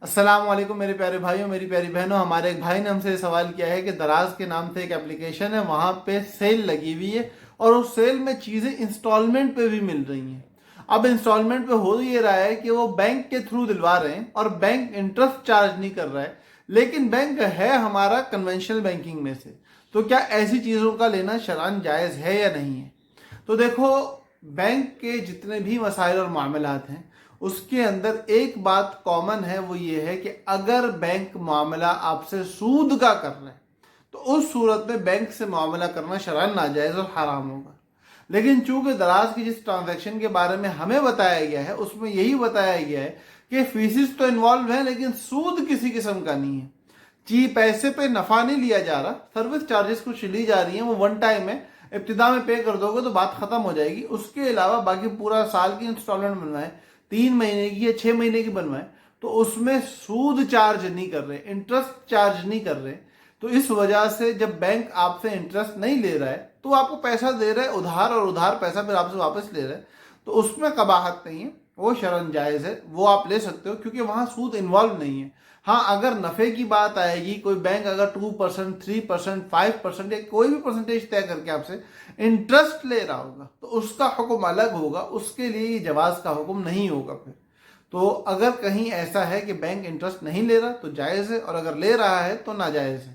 السلام علیکم میرے پیارے بھائیوں، میری پیاری بہنوں. ہمارے ایک بھائی نے ہم سے سوال کیا ہے کہ دراز کے نام سے ایک اپلیکیشن ہے، وہاں پہ سیل لگی ہوئی ہے اور اس سیل میں چیزیں انسٹالمنٹ پہ بھی مل رہی ہیں. اب انسٹالمنٹ پہ ہو یہ رہا ہے کہ وہ بینک کے تھرو دلوا رہے ہیں اور بینک انٹرسٹ چارج نہیں کر رہا ہے، لیکن بینک ہے ہمارا کنونشنل بینکنگ میں سے. تو کیا ایسی چیزوں کا لینا شرعاً جائز ہے یا نہیں ہے؟ تو دیکھو، بینک کے جتنے بھی مسائل اور معاملات ہیں اس کے اندر ایک بات کامن ہے، وہ یہ ہے کہ اگر بینک معاملہ آپ سے سود کا کر رہا ہے تو اس صورت میں بینک سے معاملہ کرنا شرعاً ناجائز اور حرام ہوگا. لیکن چونکہ دراز کی جس ٹرانزیکشن کے بارے میں ہمیں بتایا گیا ہے اس میں یہی بتایا گیا ہے کہ فیسز تو انوالو ہیں لیکن سود کسی قسم کا نہیں ہے. جی، پیسے پہ نفع نہیں لیا جا رہا، سروس چارجز کچھ لی جا رہی ہیں، وہ ون ٹائم ہے، ابتدا میں پے کر دو گے تو بات ختم ہو جائے گی. اس کے علاوہ باقی پورا سال کی انسٹالمنٹ بنوائیں، 3 مہینے کی یا 6 مہینے کی بنوائیں، تو اس میں سود چارج نہیں کر رہے، انٹرسٹ چارج نہیں کر رہے. تو اس وجہ سے جب بینک آپ سے انٹرسٹ نہیں لے رہا ہے تو آپ کو پیسہ دے رہا ہے ادھار، اور ادھار پیسہ پھر آپ سے واپس لے رہا ہے، تو اس میں قباحت نہیں ہے، وہ شرعاً جائز ہے، وہ آپ لے سکتے ہو کیونکہ وہاں سود انوالو نہیں ہے. ہاں، اگر نفع کی بات آئے گی، کوئی بینک اگر 2%، 3%، 5% یا کوئی بھی پرسنٹیج طے کر کے آپ سے انٹرسٹ لے رہا ہوگا تو اس کا حکم الگ ہوگا، اس کے لیے یہ جواز کا حکم نہیں ہوگا پھر. تو اگر کہیں ایسا ہے کہ بینک انٹرسٹ نہیں لے رہا تو جائز ہے، اور اگر لے رہا ہے تو ناجائز ہے.